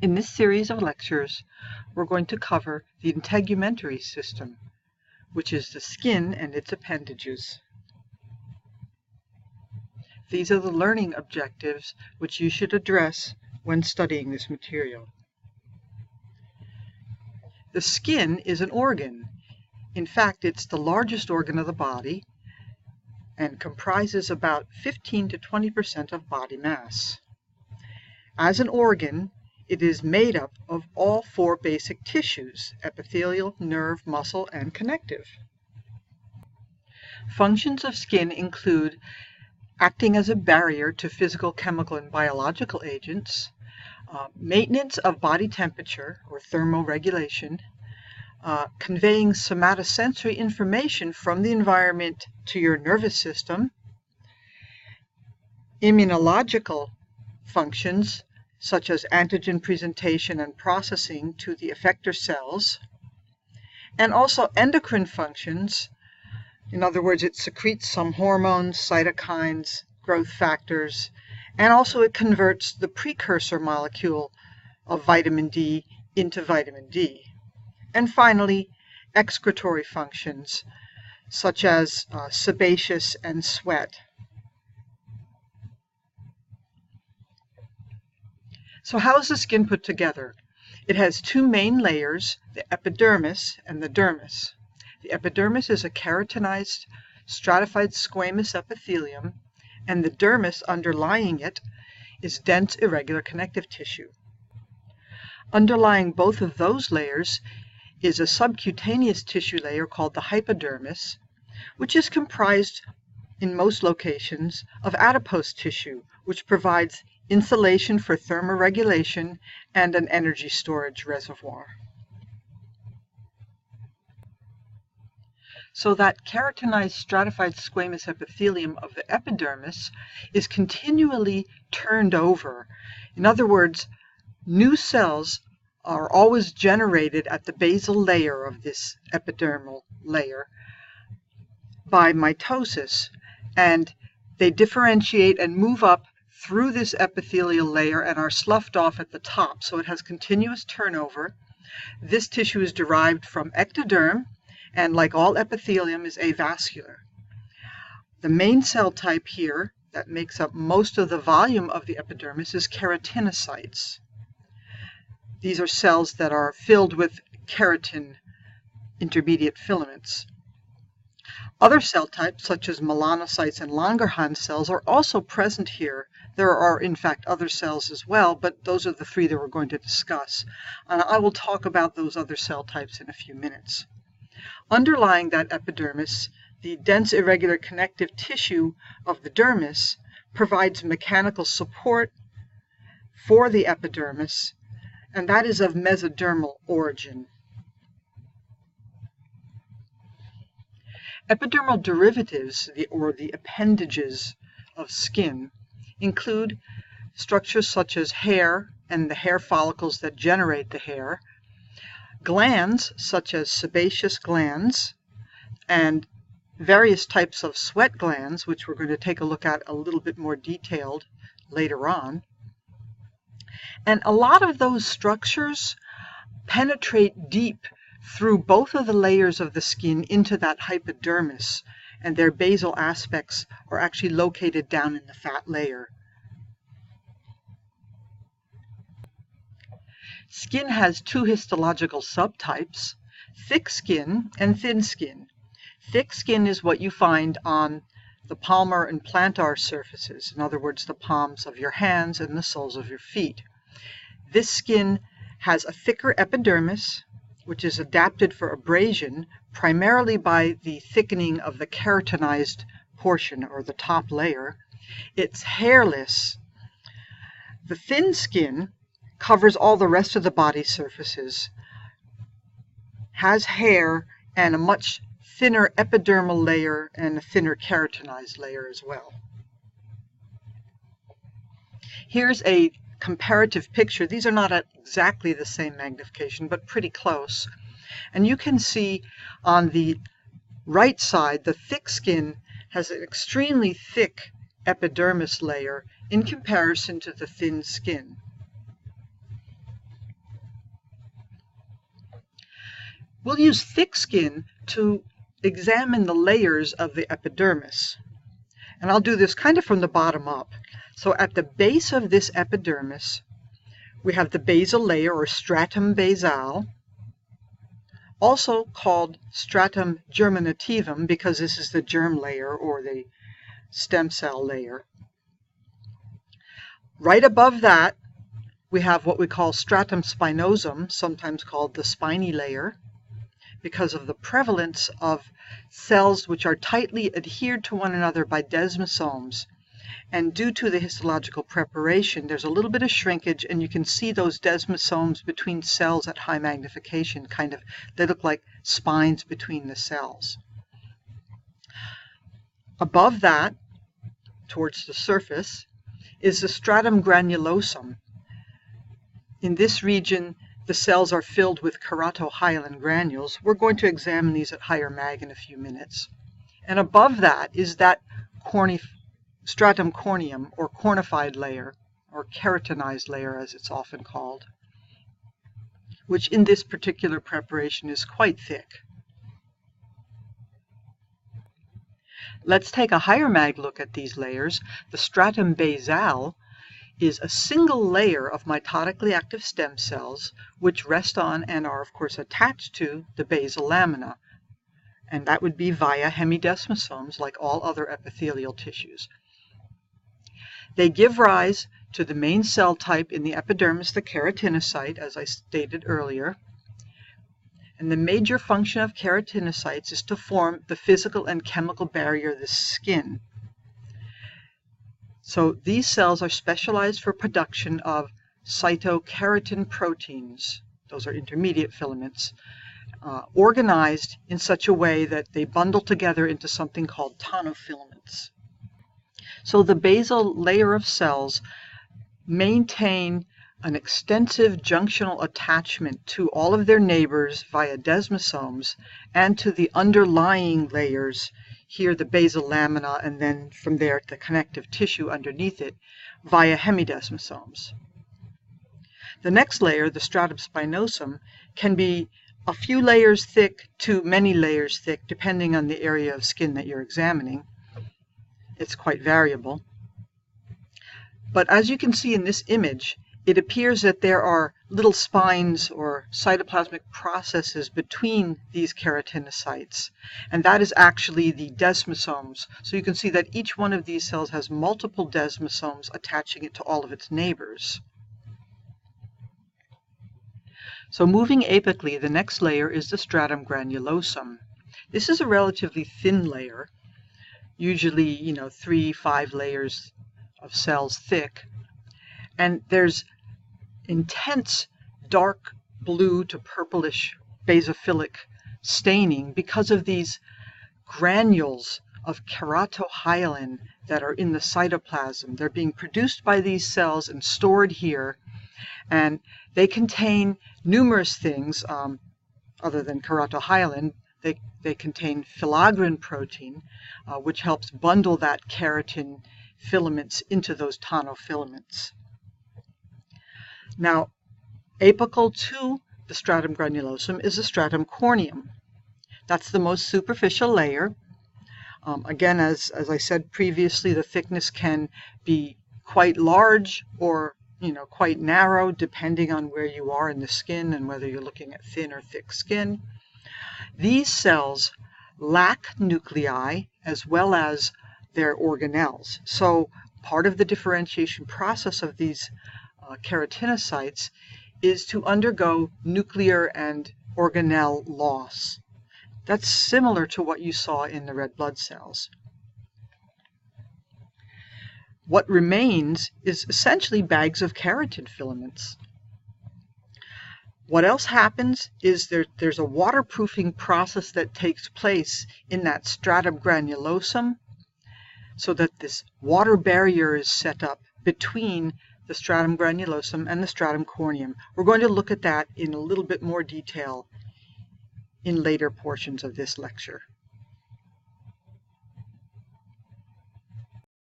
In this series of lectures, we're going to cover the integumentary system, which is the skin and its appendages. These are the learning objectives which you should address when studying this material. The skin is an organ. In fact, it's the largest organ of the body and comprises about 15 to 20% of body mass. As an organ, it is made up of all four basic tissues: epithelial, nerve, muscle, and connective. Functions of skin include acting as a barrier to physical, chemical, and biological agents, maintenance of body temperature or thermoregulation, conveying somatosensory information from the environment to your nervous system, immunological functions such as antigen presentation and processing to the effector cells, and also endocrine functions. In other words, it secretes some hormones, cytokines, growth factors, and also it converts the precursor molecule of vitamin D into vitamin D. And finally, excretory functions such as sebaceous and sweat. So how is the skin put together? It has two main layers, the epidermis and the dermis. The epidermis is a keratinized, stratified squamous epithelium, and the dermis underlying it is dense, irregular connective tissue. Underlying both of those layers is a subcutaneous tissue layer called the hypodermis, which is comprised in most locations of adipose tissue, which provides insulation for thermoregulation and an energy storage reservoir. So that keratinized stratified squamous epithelium of the epidermis is continually turned over. In other words, new cells are always generated at the basal layer of this epidermal layer by mitosis, and they differentiate and move up through this epithelial layer and are sloughed off at the top, so it has continuous turnover. This tissue is derived from ectoderm, and like all epithelium is avascular. The main cell type here that makes up most of the volume of the epidermis is keratinocytes. These are cells that are filled with keratin intermediate filaments. Other cell types, such as melanocytes and Langerhans cells, are also present here. There are, in fact, other cells as well, but those are the three that we're going to discuss. I will talk about those other cell types in a few minutes. Underlying that epidermis, the dense, irregular connective tissue of the dermis provides mechanical support for the epidermis, and that is of mesodermal origin. Epidermal derivatives, or the appendages of skin, include structures such as hair and the hair follicles that generate the hair, glands such as sebaceous glands, and various types of sweat glands, which we're going to take a look at a little bit more detailed later on. And a lot of those structures penetrate deep through both of the layers of the skin into that hypodermis, and their basal aspects are actually located down in the fat layer. Skin has two histological subtypes, thick skin and thin skin. Thick skin is what you find on the palmar and plantar surfaces, in other words, the palms of your hands and the soles of your feet. This skin has a thicker epidermis, which is adapted for abrasion primarily by the thickening of the keratinized portion, or the top layer. It's hairless. The thin skin covers all the rest of the body surfaces, has hair and a much thinner epidermal layer and a thinner keratinized layer as well. Here's a comparative picture. These are not at exactly the same magnification, but pretty close. And you can see on the right side, the thick skin has an extremely thick epidermis layer in comparison to the thin skin. We'll use thick skin to examine the layers of the epidermis. And I'll do this kind of from the bottom up. So at the base of this epidermis, we have the basal layer or stratum basale, also called stratum germinativum because this is the germ layer or the stem cell layer. Right above that, we have what we call stratum spinosum, sometimes called the spiny layer, because of the prevalence of cells which are tightly adhered to one another by desmosomes. And due to the histological preparation, there's a little bit of shrinkage, and you can see those desmosomes between cells at high magnification, they look like spines between the cells. Above that, towards the surface, is the stratum granulosum. In this region, the cells are filled with keratohyalin granules. We're going to examine these at higher mag in a few minutes. And above that is that stratum corneum, or cornified layer, or keratinized layer as it's often called, which in this particular preparation is quite thick. Let's take a higher mag look at these layers. The stratum basale is a single layer of mitotically active stem cells which rest on and are of course attached to the basal lamina, and that would be via hemidesmosomes like all other epithelial tissues. They give rise to the main cell type in the epidermis, the keratinocyte, as I stated earlier. And the major function of keratinocytes is to form the physical and chemical barrier of the skin. So these cells are specialized for production of cytokeratin proteins. Those are intermediate filaments, organized in such a way that they bundle together into something called tonofilaments. So the basal layer of cells maintain an extensive junctional attachment to all of their neighbors via desmosomes and to the underlying layers, here the basal lamina, and then from there the connective tissue underneath it, via hemidesmosomes. The next layer, the stratum spinosum, can be a few layers thick to many layers thick, depending on the area of skin that you're examining. It's quite variable. But as you can see in this image, it appears that there are little spines or cytoplasmic processes between these keratinocytes, and that is actually the desmosomes. So you can see that each one of these cells has multiple desmosomes attaching it to all of its neighbors. So moving apically, the next layer is the stratum granulosum. This is a relatively thin layer, usually 3-5 layers of cells thick, and there's intense dark blue to purplish basophilic staining because of these granules of keratohyalin that are in the cytoplasm. They're being produced by these cells and stored here, and they contain numerous things other than keratohyalin. They contain filaggrin protein, which helps bundle that keratin filaments into those tonofilaments. Now, apical to the stratum granulosum is the stratum corneum. That's the most superficial layer. Again, as I said previously, the thickness can be quite large or quite narrow, depending on where you are in the skin and whether you're looking at thin or thick skin. These cells lack nuclei as well as their organelles. So part of the differentiation process of these keratinocytes is to undergo nuclear and organelle loss. That's similar to what you saw in the red blood cells. What remains is essentially bags of keratin filaments. What else happens is there's a waterproofing process that takes place in that stratum granulosum so that this water barrier is set up between the stratum granulosum and the stratum corneum. We're going to look at that in a little bit more detail in later portions of this lecture.